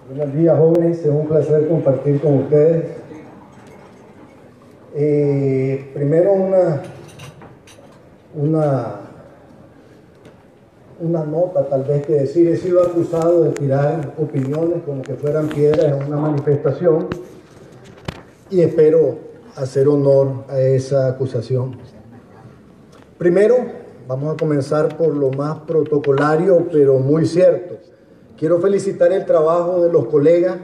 Buenos días, jóvenes, es un placer compartir con ustedes. Primero una nota tal vez que decir. He sido acusado de tirar opiniones como que fueran piedras en una manifestación y espero hacer honor a esa acusación. Primero, vamos a comenzar por lo más protocolario, pero muy cierto. Quiero felicitar el trabajo de los colegas.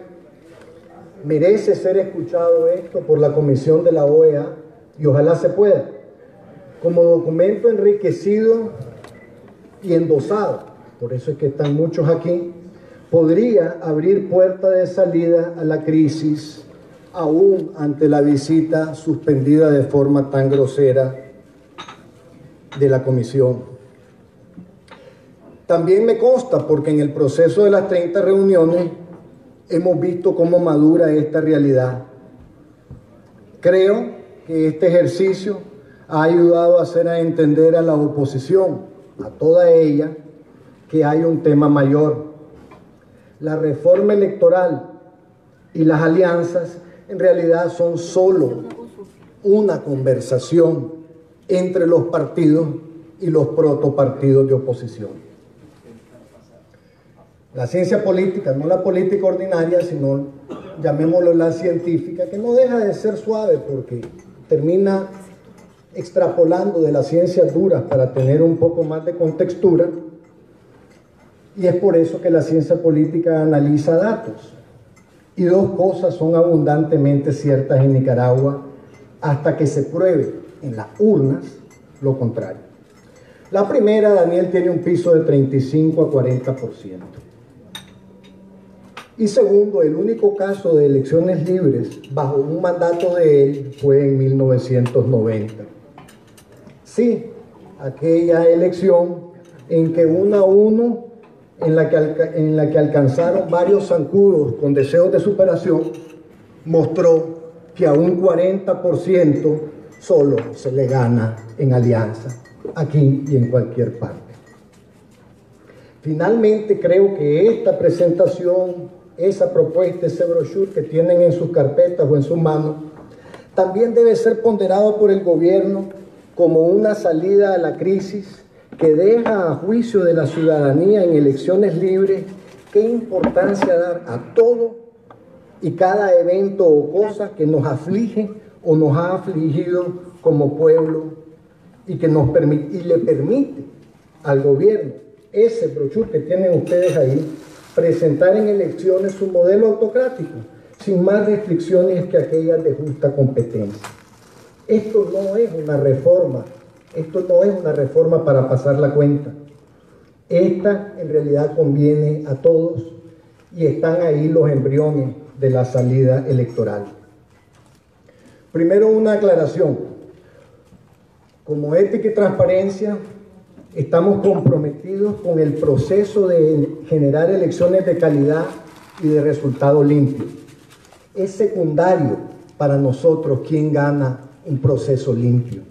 Merece ser escuchado esto por la Comisión de la OEA y ojalá se pueda. Como documento enriquecido y endosado, por eso es que están muchos aquí, podría abrir puerta de salida a la crisis, aún ante la visita suspendida de forma tan grosera de la Comisión. También me consta, porque en el proceso de las 30 reuniones hemos visto cómo madura esta realidad. Creo que este ejercicio ha ayudado a hacer entender a la oposición, a toda ella, que hay un tema mayor. La reforma electoral y las alianzas en realidad son solo una conversación entre los partidos y los protopartidos de oposición. La ciencia política, no la política ordinaria, sino llamémoslo la científica, que no deja de ser suave porque termina extrapolando de las ciencias duras para tener un poco más de contextura, y es por eso que la ciencia política analiza datos. Y dos cosas son abundantemente ciertas en Nicaragua hasta que se pruebe en las urnas lo contrario. La primera, Daniel tiene un piso de 35 a 40%. Y segundo, el único caso de elecciones libres bajo un mandato de él fue en 1990. Sí, aquella elección en que 1-1, en la que alcanzaron varios zancudos con deseos de superación, mostró que a un 40% solo se le gana en alianza, aquí y en cualquier parte. Finalmente, creo que esta presentación, esa propuesta, ese brochure que tienen en sus carpetas o en sus manos, también debe ser ponderado por el gobierno como una salida a la crisis que deja a juicio de la ciudadanía en elecciones libres qué importancia dar a todo y cada evento o cosa que nos aflige o nos ha afligido como pueblo y que le permite al gobierno, ese brochure que tienen ustedes ahí, presentar en elecciones su modelo autocrático, sin más restricciones que aquellas de justa competencia. Esto no es una reforma, para pasar la cuenta. Esta en realidad conviene a todos y están ahí los embriones de la salida electoral. Primero, una aclaración. Como Ética y Transparencia, estamos comprometidos con el proceso de generar elecciones de calidad y de resultado limpio. Es secundario para nosotros quién gana un proceso limpio.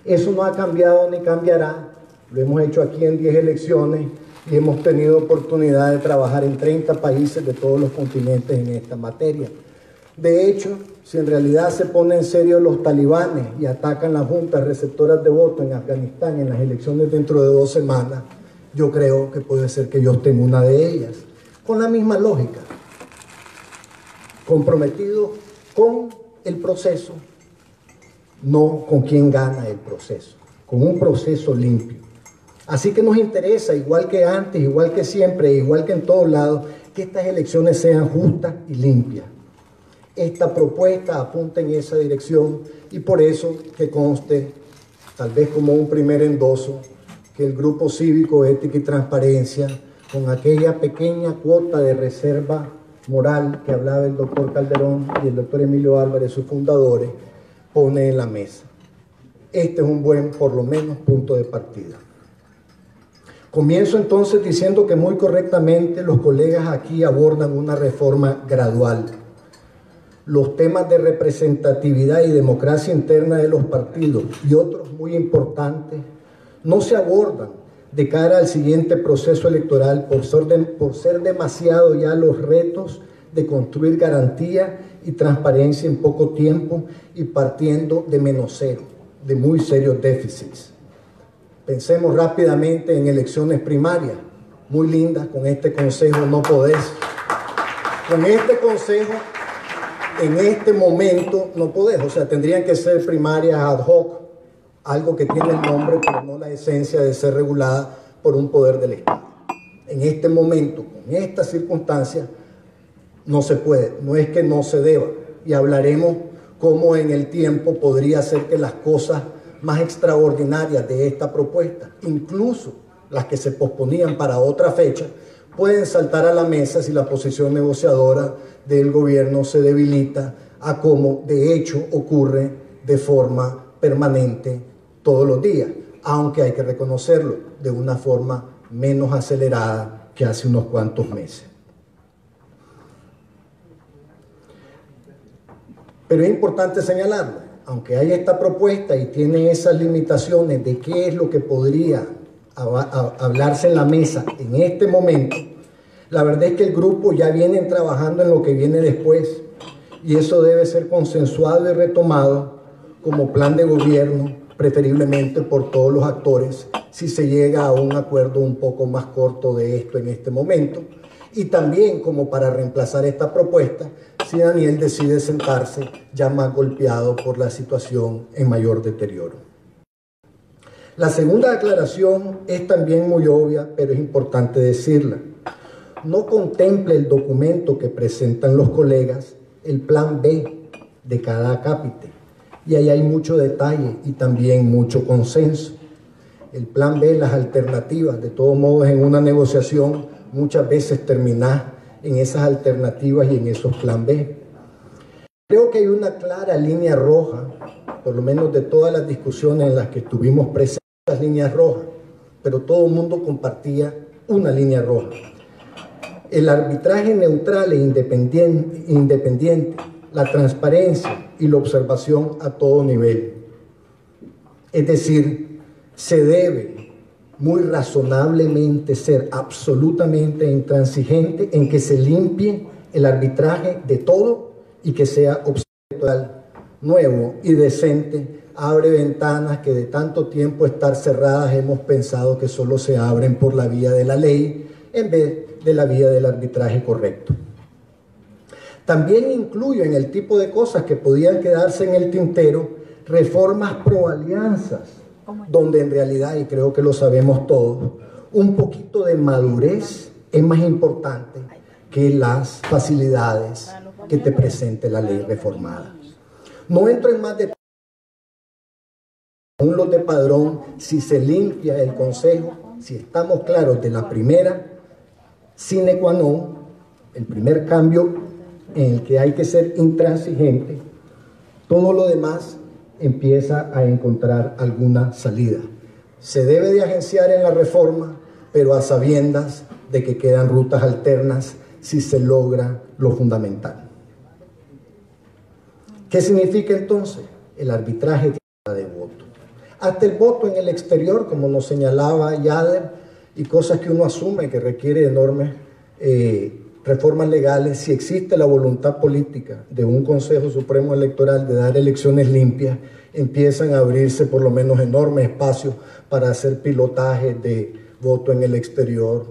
Eso no ha cambiado ni cambiará. Lo hemos hecho aquí en 10 elecciones y hemos tenido oportunidad de trabajar en 30 países de todos los continentes en esta materia. De hecho, si en realidad se ponen en serio los talibanes y atacan las juntas receptoras de voto en Afganistán en las elecciones dentro de 2 semanas, yo creo que puede ser que yo esté en una de ellas. Con la misma lógica, comprometido con el proceso, no con quién gana el proceso, con un proceso limpio. Así que nos interesa, igual que antes, igual que siempre, igual que en todos lados, que estas elecciones sean justas y limpias. Esta propuesta apunta en esa dirección y por eso que conste, tal vez como un primer endoso, que el Grupo Cívico Ética y Transparencia, con aquella pequeña cuota de reserva moral que hablaba el doctor Calderón y el doctor Emilio Álvarez, sus fundadores, pone en la mesa. Este es un buen, por lo menos, punto de partida. Comienzo entonces diciendo que muy correctamente los colegas aquí abordan una reforma gradual. Los temas de representatividad y democracia interna de los partidos y otros muy importantes no se abordan de cara al siguiente proceso electoral por ser demasiado ya los retos de construir garantía y transparencia en poco tiempo y partiendo de menos cero, de muy serios déficits. Pensemos rápidamente en elecciones primarias, muy lindas, con este consejo no podés. Con este consejo, en este momento, no podés. O sea, tendrían que ser primarias ad hoc, algo que tiene el nombre, pero no la esencia de ser regulada por un poder del Estado. En este momento, con estas circunstancias, no se puede. No es que no se deba. Y hablaremos cómo en el tiempo podría ser que las cosas más extraordinarias de esta propuesta, incluso las que se posponían para otra fecha, pueden saltar a la mesa si la posición negociadora del gobierno se debilita, a como de hecho ocurre de forma permanente todos los días, aunque hay que reconocerlo, de una forma menos acelerada que hace unos cuantos meses. Pero es importante señalarlo, aunque hay esta propuesta y tiene esas limitaciones de qué es lo que podría hablarse en la mesa en este momento, la verdad es que el grupo ya viene trabajando en lo que viene después y eso debe ser consensuado y retomado como plan de gobierno, preferiblemente por todos los actores, si se llega a un acuerdo un poco más corto de esto en este momento, y también como para reemplazar esta propuesta si Daniel decide sentarse ya más golpeado por la situación en mayor deterioro. La segunda aclaración es también muy obvia, pero es importante decirla. No contemple el documento que presentan los colegas el plan B de cada acápite, y ahí hay mucho detalle y también mucho consenso. El plan B, las alternativas, de todos modos en una negociación muchas veces terminás en esas alternativas y en esos plan B. Creo que hay una clara línea roja, por lo menos de todas las discusiones en las que estuvimos presentes, las líneas rojas, pero todo el mundo compartía una línea roja. El arbitraje neutral e independiente, la transparencia y la observación a todo nivel. Es decir, se debe muy razonablemente ser absolutamente intransigente en que se limpie el arbitraje de todo y que sea observable, nuevo y decente, abre ventanas que de tanto tiempo estar cerradas hemos pensado que solo se abren por la vía de la ley en vez de la vía del arbitraje correcto. También incluyo en el tipo de cosas que podían quedarse en el tintero reformas pro alianzas, donde en realidad, y creo que lo sabemos todos, un poquito de madurez es más importante que las facilidades que te presente la ley reformada. No entro en más detalles. Aún los de padrón, si se limpia el consejo, si estamos claros de la primera sine qua non, el primer cambio en el que hay que ser intransigente, todo lo demás empieza a encontrar alguna salida. Se debe de agenciar en la reforma, pero a sabiendas de que quedan rutas alternas si se logra lo fundamental. ¿Qué significa entonces? El arbitraje de voto. Hasta el voto en el exterior, como nos señalaba Yader, y cosas que uno asume que requiere enormes reformas legales, si existe la voluntad política de un Consejo Supremo Electoral de dar elecciones limpias, empiezan a abrirse por lo menos enormes espacios para hacer pilotaje de voto en el exterior,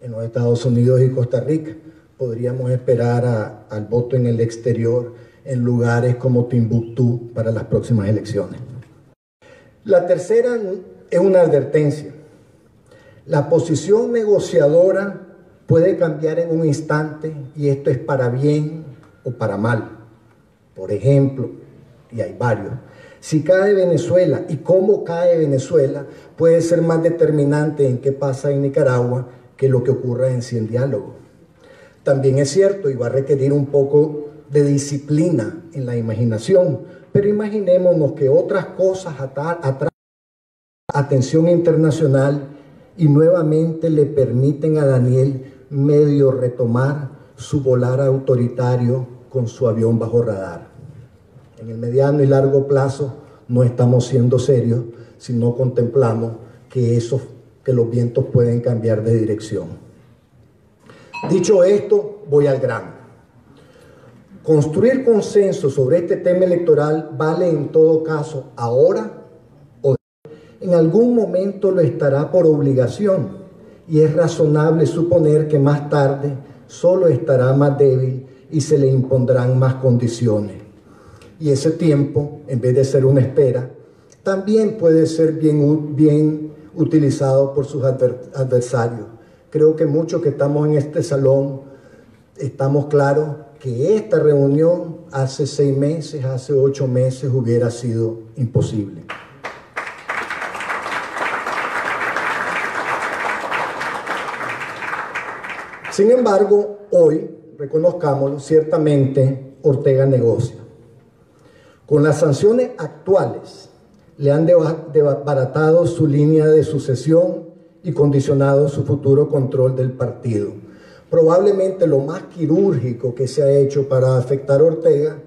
en los Estados Unidos y Costa Rica. Podríamos esperar al voto en el exterior en lugares como Timbuktu para las próximas elecciones. La tercera es una advertencia. La posición negociadora puede cambiar en un instante y esto es para bien o para mal. Por ejemplo, y hay varios, si cae Venezuela y cómo cae Venezuela puede ser más determinante en qué pasa en Nicaragua que lo que ocurra en Cien Diálogos. También es cierto y va a requerir un poco de disciplina en la imaginación, pero imaginémonos que otras cosas atraen atención internacional y nuevamente le permiten a Daniel medio retomar su volar autoritario con su avión bajo radar. En el mediano y largo plazo no estamos siendo serios si no contemplamos que eso que los vientos pueden cambiar de dirección. Dicho esto, voy al grano. Construir consenso sobre este tema electoral vale en todo caso ahora o en algún momento lo estará por obligación, y es razonable suponer que más tarde solo estará más débil y se le impondrán más condiciones. Y ese tiempo, en vez de ser una espera, también puede ser bien utilizado por sus adversarios. Creo que muchos que estamos en este salón estamos claros que esta reunión hace 6 meses, hace 8 meses hubiera sido imposible. Sin embargo, hoy, reconozcámoslo, ciertamente Ortega negocia. Con las sanciones actuales le han desbaratado su línea de sucesión y condicionado su futuro control del partido. Probablemente lo más quirúrgico que se ha hecho para afectar a Ortega,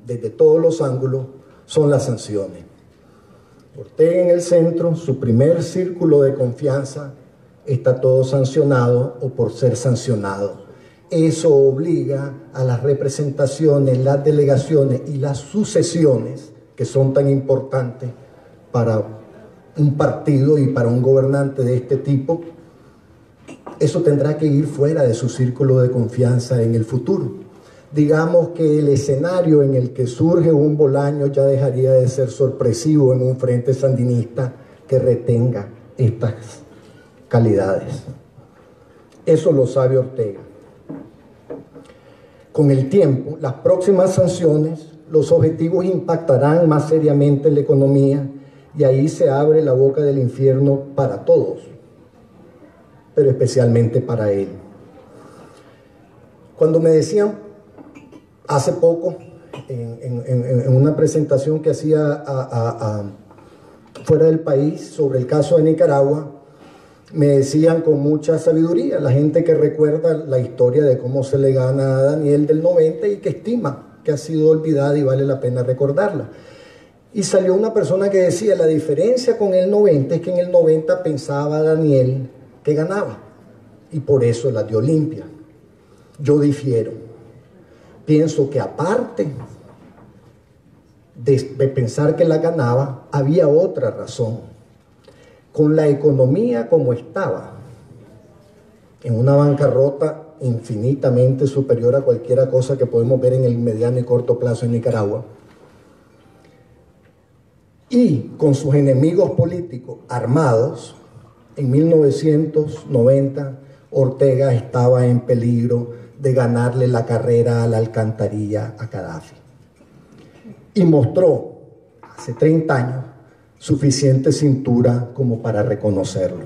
desde todos los ángulos, son las sanciones. Ortega en el centro, su primer círculo de confianza, está todo sancionado o por ser sancionado. Eso obliga a las representaciones, las delegaciones y las sucesiones, que son tan importantes para un partido y para un gobernante de este tipo, eso tendrá que ir fuera de su círculo de confianza en el futuro. Digamos que el escenario en el que surge un Bolaño ya dejaría de ser sorpresivo en un frente sandinista que retenga estas calidades. Eso lo sabe Ortega. Con el tiempo, las próximas sanciones, los objetivos impactarán más seriamente en la economía y ahí se abre la boca del infierno para todos, pero especialmente para él. Cuando me decían hace poco, en una presentación que hacía fuera del país sobre el caso de Nicaragua, me decían con mucha sabiduría, la gente que recuerda la historia de cómo se le gana a Daniel del 90 y que estima que ha sido olvidada y vale la pena recordarla. Y salió una persona que decía, la diferencia con el 90 es que en el 90 pensaba Daniel que ganaba y por eso la dio limpia. Yo difiero. Pienso que aparte de pensar que la ganaba, había otra razón. Con la economía como estaba, en una bancarrota infinitamente superior a cualquier cosa que podemos ver en el mediano y corto plazo en Nicaragua, y con sus enemigos políticos armados, en 1990 Ortega estaba en peligro de ganarle la carrera a la alcantarilla a Gaddafi. Y mostró, hace 30 años, suficiente cintura como para reconocerlo.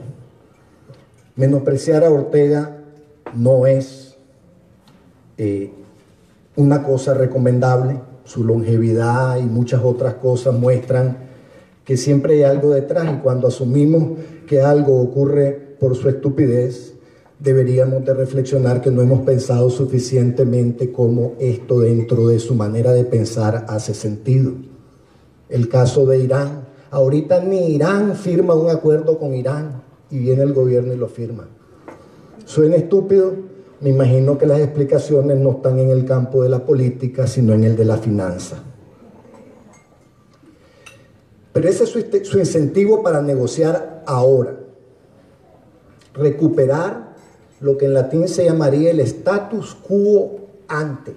Menospreciar a Ortega no es una cosa recomendable. Su longevidad y muchas otras cosas muestran que siempre hay algo detrás, y cuando asumimos que algo ocurre por su estupidez, deberíamos de reflexionar que no hemos pensado suficientemente cómo esto dentro de su manera de pensar hace sentido. El caso de Irán. Ahorita ni Irán firma un acuerdo con Irán y viene el gobierno y lo firma. ¿Suena estúpido? Me imagino que las explicaciones no están en el campo de la política, sino en el de la finanza. Pero ese es su incentivo para negociar ahora. Recuperar lo que en latín se llamaría el status quo ante,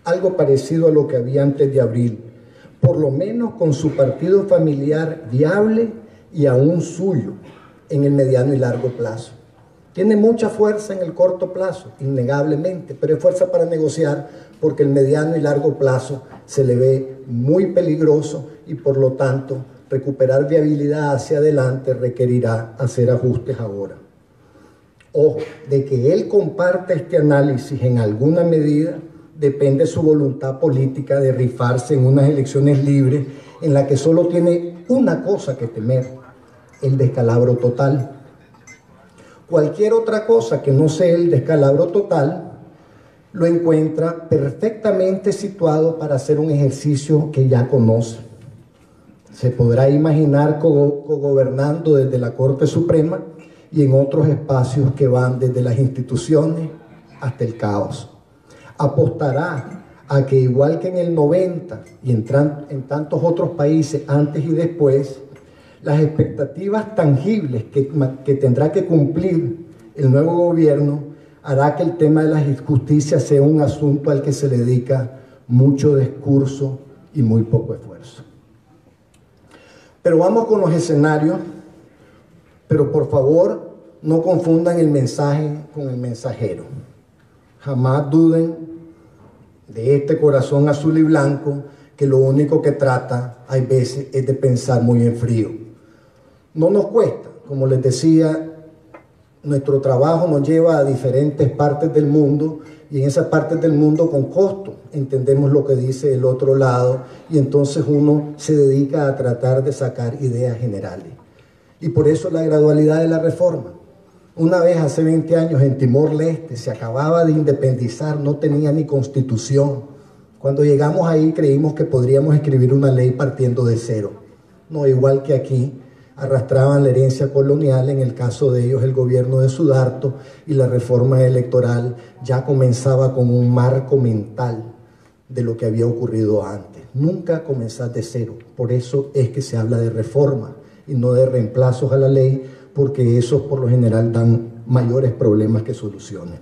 algo parecido a lo que había antes de abril, por lo menos con su partido familiar viable y aún suyo en el mediano y largo plazo. Tiene mucha fuerza en el corto plazo, innegablemente, pero es fuerza para negociar porque el mediano y largo plazo se le ve muy peligroso y por lo tanto recuperar viabilidad hacia adelante requerirá hacer ajustes ahora. Ojo, de que él comparte este análisis en alguna medida depende su voluntad política de rifarse en unas elecciones libres en la que solo tiene una cosa que temer, el descalabro total. Cualquier otra cosa que no sea el descalabro total lo encuentra perfectamente situado para hacer un ejercicio que ya conoce. Se podrá imaginar cogobernando desde la Corte Suprema y en otros espacios que van desde las instituciones hasta el caos. Apostará a que, igual que en el 90 y en tantos otros países antes y después, las expectativas tangibles que tendrá que cumplir el nuevo gobierno hará que el tema de la justicia sea un asunto al que se le dedica mucho discurso y muy poco esfuerzo. Pero vamos con los escenarios, pero por favor no confundan el mensaje con el mensajero. Jamás duden de este corazón azul y blanco que lo único que trata, hay veces, es de pensar muy en frío. No nos cuesta, como les decía, nuestro trabajo nos lleva a diferentes partes del mundo y en esas partes del mundo con costo entendemos lo que dice el otro lado y entonces uno se dedica a tratar de sacar ideas generales. Y por eso la gradualidad de la reforma. Una vez hace 20 años en Timor-Leste se acababa de independizar, no tenía ni constitución. Cuando llegamos ahí creímos que podríamos escribir una ley partiendo de cero. No, igual que aquí, arrastraban la herencia colonial, en el caso de ellos el gobierno de Sudarto, y la reforma electoral ya comenzaba con un marco mental de lo que había ocurrido antes. Nunca comenzar de cero, por eso es que se habla de reforma y no de reemplazos a la ley, porque esos por lo general dan mayores problemas que soluciones.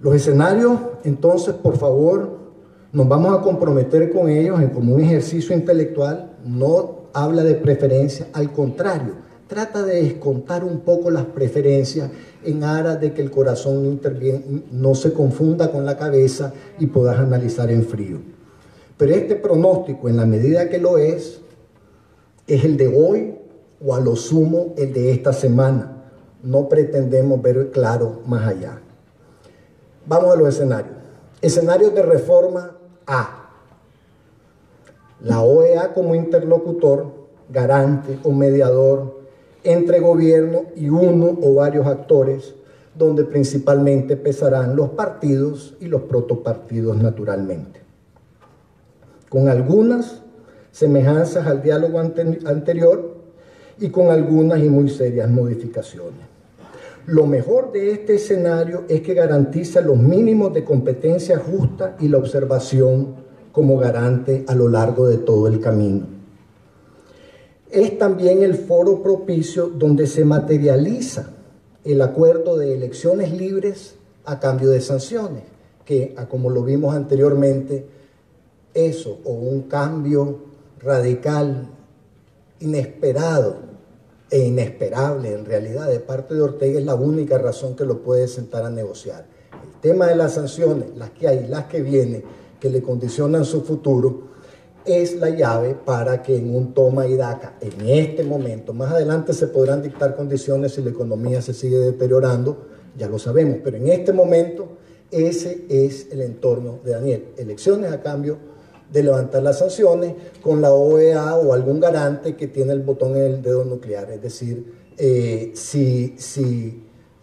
Los escenarios, entonces, por favor, nos vamos a comprometer con ellos como un ejercicio intelectual. No habla de preferencia, al contrario, trata de descontar un poco las preferencias en aras de que el corazón no se confunda con la cabeza y puedas analizar en frío. Pero este pronóstico, en la medida que lo es el de hoy o a lo sumo el de esta semana. No pretendemos ver claro más allá. Vamos a los escenarios. Escenarios de reforma A. La OEA como interlocutor, garante o mediador entre gobierno y uno o varios actores, donde principalmente pesarán los partidos y los protopartidos naturalmente. Con algunas semejanzas al diálogo anterior y con algunas y muy serias modificaciones. Lo mejor de este escenario es que garantiza los mínimos de competencia justa y la observación como garante a lo largo de todo el camino. Es también el foro propicio donde se materializa el acuerdo de elecciones libres a cambio de sanciones, que, como lo vimos anteriormente, eso o un cambio radical, inesperado e inesperable en realidad de parte de Ortega es la única razón que lo puede sentar a negociar. El tema de las sanciones, las que hay, las que vienen, que le condicionan su futuro, es la llave para que en un toma y daca, en este momento, más adelante se podrán dictar condiciones si la economía se sigue deteriorando, ya lo sabemos, pero en este momento ese es el entorno de Daniel. Elecciones a cambio de levantar las sanciones con la OEA o algún garante que tiene el botón en el dedo nuclear, es decir, si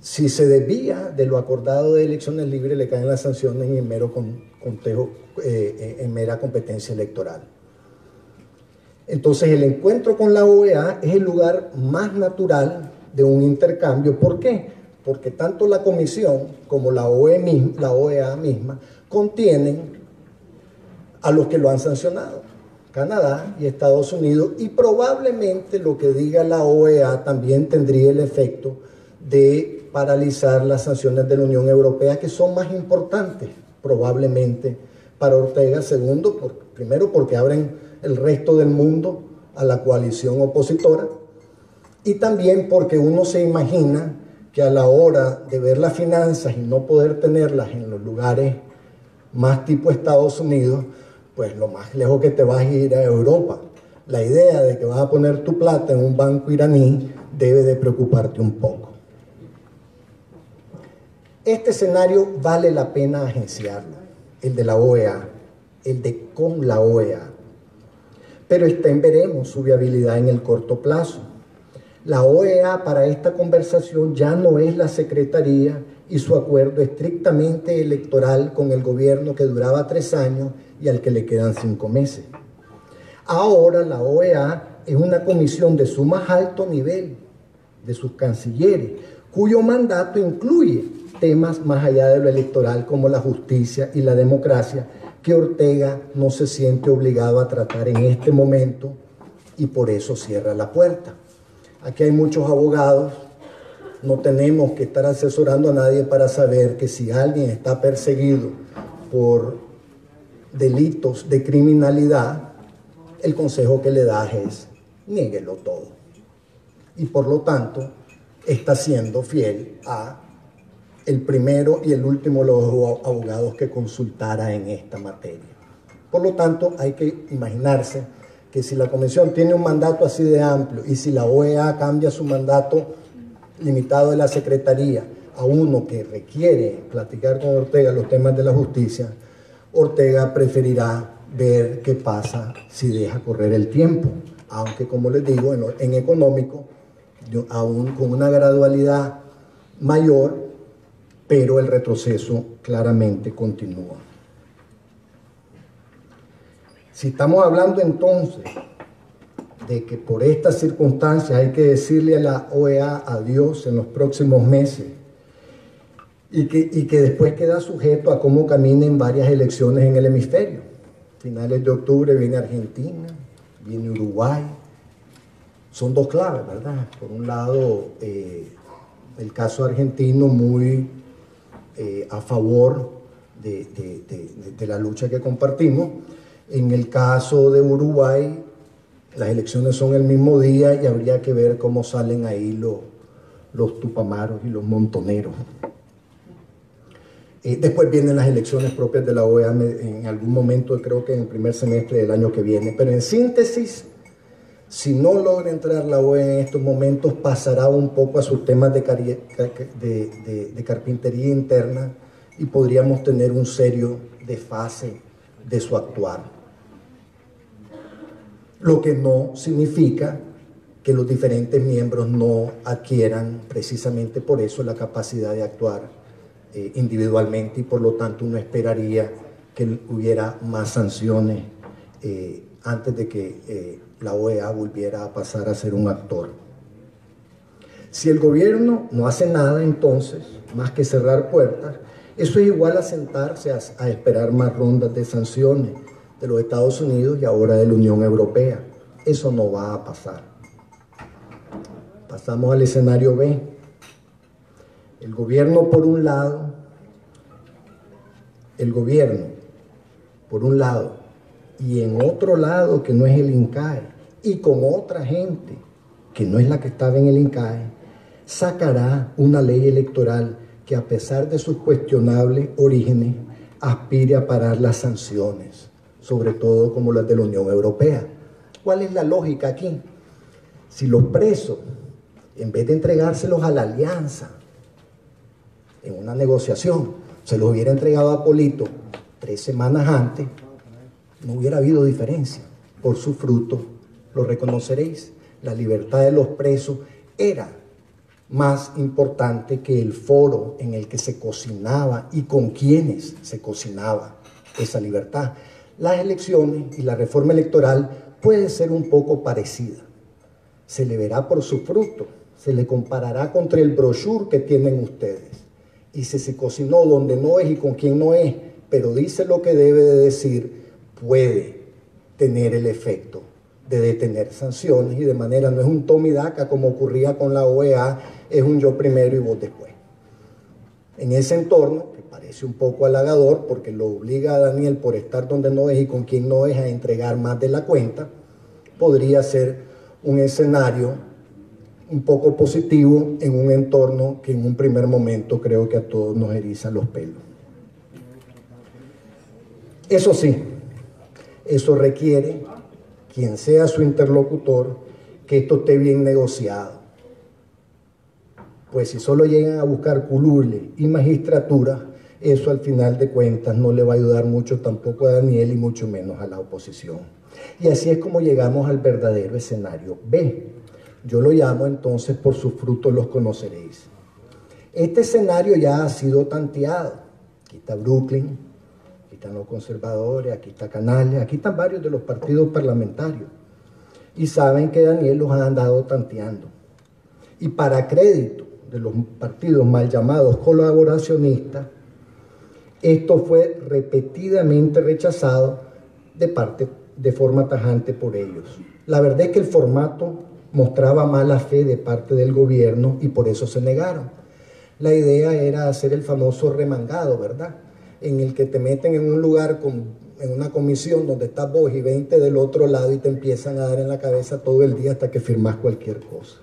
se desvía de lo acordado de elecciones libres, le caen las sanciones en mero contejo, en mera competencia electoral. Entonces, el encuentro con la OEA es el lugar más natural de un intercambio. ¿Por qué? Porque tanto la Comisión como la OEA misma contienen a los que lo han sancionado, Canadá y Estados Unidos, y probablemente lo que diga la OEA también tendría el efecto de paralizar las sanciones de la Unión Europea, que son más importantes probablemente para Ortega. Segundo, primero porque abren el resto del mundo a la coalición opositora, y también porque uno se imagina que a la hora de ver las finanzas y no poder tenerlas en los lugares más tipo Estados Unidos, pues lo más lejos que te vas a ir a Europa. La idea de que vas a poner tu plata en un banco iraní debe de preocuparte un poco. Este escenario vale la pena agenciarlo, el de la OEA, el de con la OEA, pero está en veremos su viabilidad en el corto plazo. La OEA para esta conversación ya no es la Secretaría y su acuerdo estrictamente electoral con el gobierno que duraba 3 años y al que le quedan 5 meses. Ahora la OEA es una comisión de su más alto nivel, de sus cancilleres, cuyo mandato incluye temas más allá de lo electoral como la justicia y la democracia, que Ortega no se siente obligado a tratar en este momento y por eso cierra la puerta. Aquí hay muchos abogados, no tenemos que estar asesorando a nadie para saber que si alguien está perseguido por delitos de criminalidad, el consejo que le das es niéguelo todo. Y por lo tanto, está siendo fiel a el primero y el último de los abogados que consultara en esta materia. Por lo tanto, hay que imaginarse que si la Comisión tiene un mandato así de amplio y si la OEA cambia su mandato limitado de la Secretaría a uno que requiere platicar con Ortega los temas de la justicia, Ortega preferirá ver qué pasa si deja correr el tiempo, aunque como les digo, en económico, aún con una gradualidad mayor, pero el retroceso claramente continúa. Si estamos hablando entonces de que por estas circunstancias hay que decirle a la OEA adiós en los próximos meses y que después queda sujeto a cómo caminen varias elecciones en el hemisferio. Finales de octubre viene Argentina, viene Uruguay. Son dos claves, ¿verdad? Por un lado, el caso argentino muy a favor de la lucha que compartimos. En el caso de Uruguay, las elecciones son el mismo día y habría que ver cómo salen ahí los tupamaros y los montoneros. Después vienen las elecciones propias de la OEA en algún momento, creo que en el primer semestre del año que viene. Pero en síntesis, si no logra entrar la OEA en estos momentos, pasará un poco a sus temas de carpintería interna y podríamos tener un serio desfase de su actuar. Lo que no significa que los diferentes miembros no adquieran precisamente por eso la capacidad de actuar individualmente y por lo tanto uno esperaría que hubiera más sanciones antes de que la OEA volviera a pasar a ser un actor. Si el gobierno no hace nada entonces, más que cerrar puertas, eso es igual a sentarse a esperar más rondas de sanciones de los Estados Unidos y ahora de la Unión Europea. Eso no va a pasar. Pasamos al escenario B. El gobierno por un lado, y en otro lado que no es el INCAE, y con otra gente que no es la que estaba en el INCAE, sacará una ley electoral que a pesar de sus cuestionables orígenes, aspire a parar las sanciones, sobre todo como las de la Unión Europea. ¿Cuál es la lógica aquí? Si los presos, en vez de entregárselos a la alianza, en una negociación, se los hubiera entregado a Polito 3 semanas antes, no hubiera habido diferencia. Por su fruto lo reconoceréis. La libertad de los presos era más importante que el foro en el que se cocinaba y con quienes se cocinaba esa libertad. Las elecciones y la reforma electoral puede ser un poco parecida. Se le verá por su fruto, se le comparará contra el brochure que tienen ustedes. Y si se cocinó donde no es y con quien no es, pero dice lo que debe de decir, puede tener el efecto de detener sanciones y de manera, no es un toma y daca como ocurría con la OEA, es un yo primero y vos después. En ese entorno, que parece un poco halagador porque lo obliga a Daniel por estar donde no es y con quien no es a entregar más de la cuenta, podría ser un escenario un poco positivo en un entorno que en un primer momento creo que a todos nos eriza los pelos. Eso sí, eso requiere, quien sea su interlocutor, que esto esté bien negociado. Pues si solo llegan a buscar curule y magistratura, eso al final de cuentas no le va a ayudar mucho tampoco a Daniel y mucho menos a la oposición. Y así es como llegamos al verdadero escenario B. Yo lo llamo entonces por sus frutos los conoceréis. Este escenario ya ha sido tanteado. Aquí está Brooklyn, aquí están los conservadores, aquí está Canales, aquí están varios de los partidos parlamentarios. Y saben que Daniel los ha andado tanteando. Y para crédito de los partidos mal llamados colaboracionistas, esto fue repetidamente rechazado de forma tajante por ellos. La verdad es que el formato mostraba mala fe de parte del gobierno y por eso se negaron. La idea era hacer el famoso remangado, ¿verdad? En el que te meten en un lugar, en una comisión donde estás vos y 20 del otro lado y te empiezan a dar en la cabeza todo el día hasta que firmás cualquier cosa.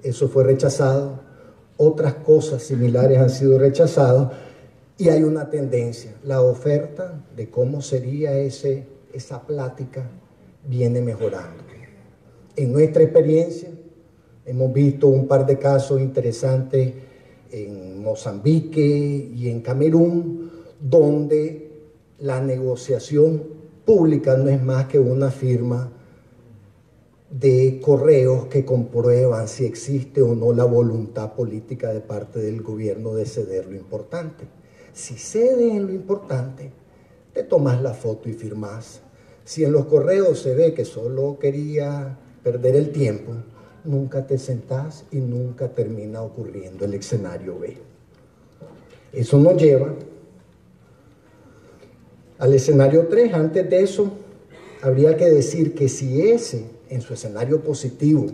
Eso fue rechazado. Otras cosas similares han sido rechazadas y hay una tendencia. La oferta de cómo sería esa plática viene mejorando. En nuestra experiencia hemos visto un par de casos interesantes en Mozambique y en Camerún, donde la negociación pública no es más que una firma de correos que comprueban si existe o no la voluntad política de parte del gobierno de ceder lo importante. Si cede en lo importante, te tomas la foto y firmas. Si en los correos se ve que solo quería perder el tiempo, nunca te sentás y nunca termina ocurriendo el escenario B. Eso nos lleva al escenario 3. Antes de eso, habría que decir que si ese, en su escenario positivo,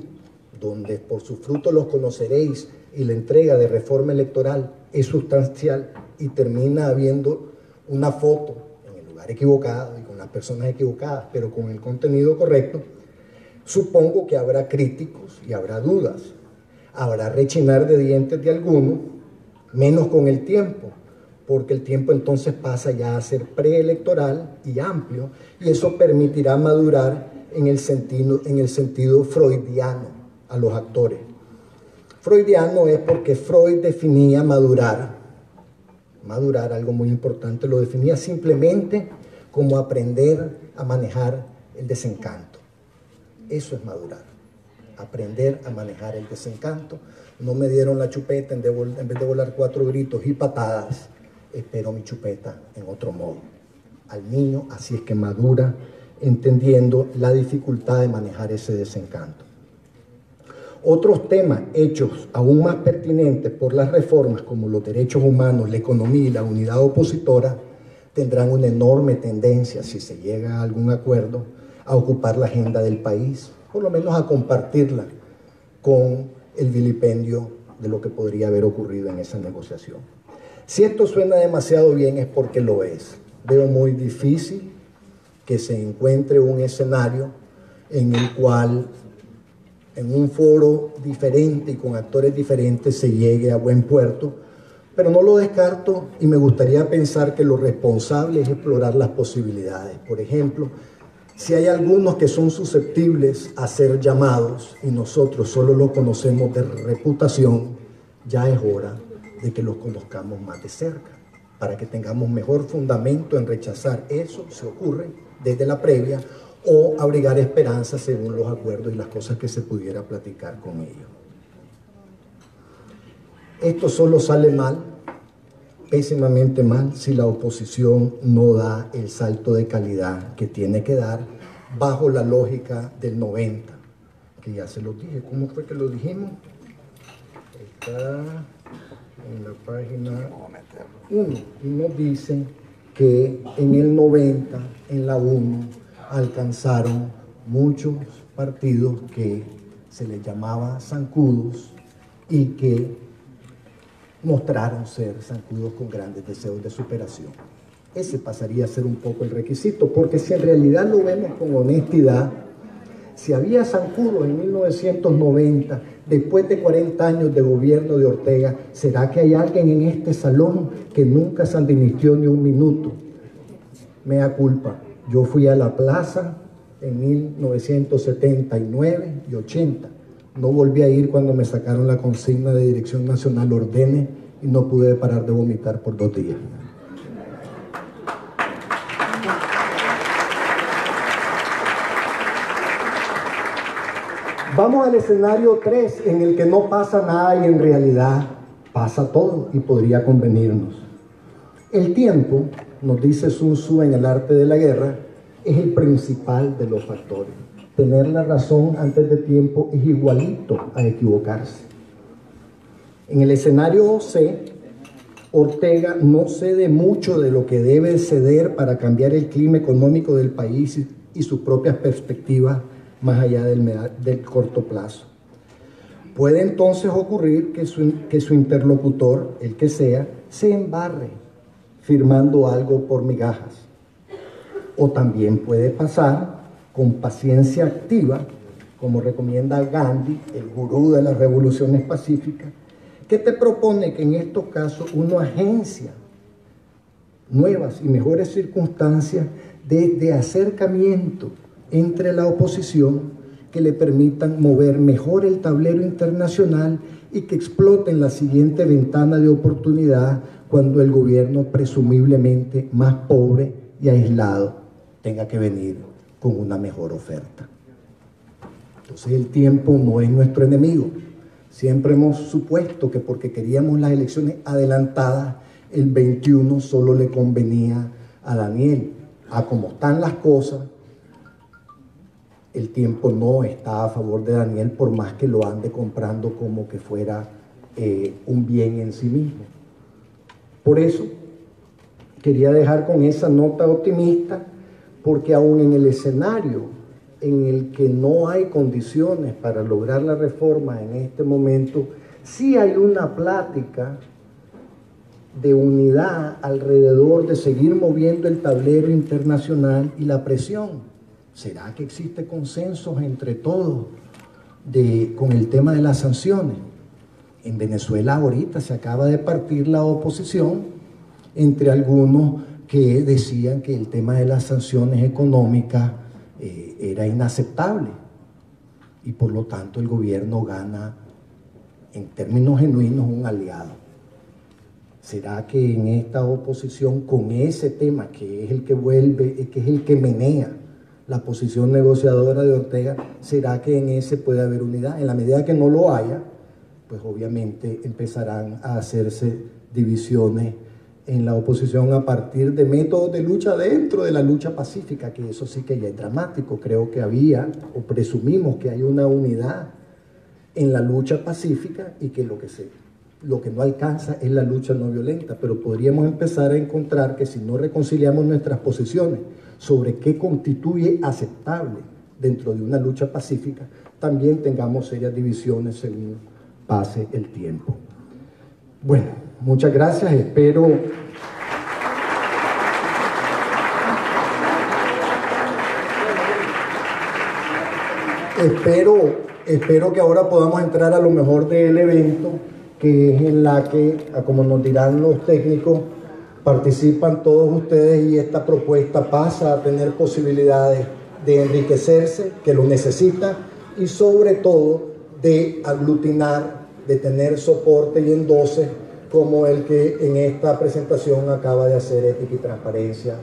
donde por sus frutos los conoceréis y la entrega de reforma electoral es sustancial y termina habiendo una foto en el lugar equivocado y con las personas equivocadas, pero con el contenido correcto, supongo que habrá críticos y habrá dudas. Habrá rechinar de dientes de algunos, menos con el tiempo, porque el tiempo entonces pasa ya a ser preelectoral y amplio, y eso permitirá madurar en el sentido freudiano a los actores. Freudiano es porque Freud definía madurar, algo muy importante, lo definía simplemente como aprender a manejar el desencanto. Eso es madurar, aprender a manejar el desencanto. No me dieron la chupeta, en vez de volar 4 gritos y patadas, espero mi chupeta en otro modo. Al niño así es que madura, entendiendo la dificultad de manejar ese desencanto. Otros temas hechos aún más pertinentes por las reformas, como los derechos humanos, la economía y la unidad opositora, tendrán una enorme tendencia, si se llega a algún acuerdo, a ocupar la agenda del país, por lo menos a compartirla con el vilipendio de lo que podría haber ocurrido en esa negociación. Si esto suena demasiado bien es porque lo es. Veo muy difícil que se encuentre un escenario en el cual en un foro diferente y con actores diferentes se llegue a buen puerto, pero no lo descarto y me gustaría pensar que lo responsable es explorar las posibilidades. Por ejemplo, si hay algunos que son susceptibles a ser llamados y nosotros solo lo conocemos de reputación, ya es hora de que los conozcamos más de cerca, para que tengamos mejor fundamento en rechazar eso, si ocurre, desde la previa, o abrigar esperanza según los acuerdos y las cosas que se pudiera platicar con ellos. Esto solo sale mal, pésimamente mal, si la oposición no da el salto de calidad que tiene que dar bajo la lógica del 90, que ya se lo dije. ¿Cómo fue que lo dijimos? Está en la página 1 y nos dicen que en el 90, en la 1, alcanzaron muchos partidos que se les llamaba zancudos y que mostraron ser zancudos con grandes deseos de superación. Ese pasaría a ser un poco el requisito, porque si en realidad lo vemos con honestidad, si había zancudos en 1990, después de 40 años de gobierno de Ortega, ¿será que hay alguien en este salón que nunca sandinistió ni un minuto? Mea culpa. Yo fui a la plaza en 1979 y 80. No volví a ir cuando me sacaron la consigna de Dirección Nacional ordene y no pude parar de vomitar por 2 días. Vamos al escenario 3, en el que no pasa nada y en realidad pasa todo y podría convenirnos. El tiempo, nos dice Sun Tzu en El arte de la guerra, es el principal de los factores. Tener la razón antes de tiempo es igualito a equivocarse. En el escenario C, Ortega no cede mucho de lo que debe ceder para cambiar el clima económico del país y sus propias perspectivas más allá del corto plazo. Puede entonces ocurrir que su interlocutor, el que sea, se embarre firmando algo por migajas. O también puede pasar con paciencia activa, como recomienda Gandhi, el gurú de las revoluciones pacíficas, que te propone que en estos casos uno agencia nuevas y mejores circunstancias de acercamiento entre la oposición que le permitan mover mejor el tablero internacional y que exploten la siguiente ventana de oportunidad cuando el gobierno presumiblemente más pobre y aislado tenga que venir con una mejor oferta. Entonces el tiempo no es nuestro enemigo. Siempre hemos supuesto que porque queríamos las elecciones adelantadas, el 21 solo le convenía a Daniel. A como están las cosas, el tiempo no está a favor de Daniel, por más que lo ande comprando como que fuera un bien en sí mismo. Por eso quería dejar con esa nota optimista, porque aún en el escenario en el que no hay condiciones para lograr la reforma en este momento, sí hay una plática de unidad alrededor de seguir moviendo el tablero internacional y la presión. ¿Será que existe consenso entre todos con el tema de las sanciones? En Venezuela ahorita se acaba de partir la oposición entre algunos que decían que el tema de las sanciones económicas era inaceptable y por lo tanto el gobierno gana en términos genuinos un aliado. ¿Será que en esta oposición con ese tema que es el que vuelve, que es el que menea la posición negociadora de Ortega, será que en ese puede haber unidad? En la medida que no lo haya, pues obviamente empezarán a hacerse divisiones en la oposición a partir de métodos de lucha dentro de la lucha pacífica, que eso sí que ya es dramático. Creo que había, o presumimos que hay una unidad en la lucha pacífica y que lo que no alcanza es la lucha no violenta, pero podríamos empezar a encontrar que si no reconciliamos nuestras posiciones sobre qué constituye aceptable dentro de una lucha pacífica, también tengamos serias divisiones según pase el tiempo. Bueno, muchas gracias, espero que ahora podamos entrar a lo mejor del evento, que es en la que, como nos dirán los técnicos, participan todos ustedes y esta propuesta pasa a tener posibilidades de enriquecerse, que lo necesita, y sobre todo de aglutinar, de tener soporte y endoses como el que en esta presentación acaba de hacer Ética y Transparencia.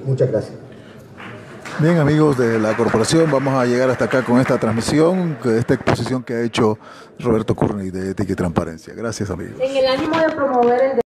Muchas gracias. Bien, amigos de la corporación, vamos a llegar hasta acá con esta transmisión, esta exposición que ha hecho Roberto Curni de Ética y Transparencia. Gracias, amigos. En el ánimo de promover el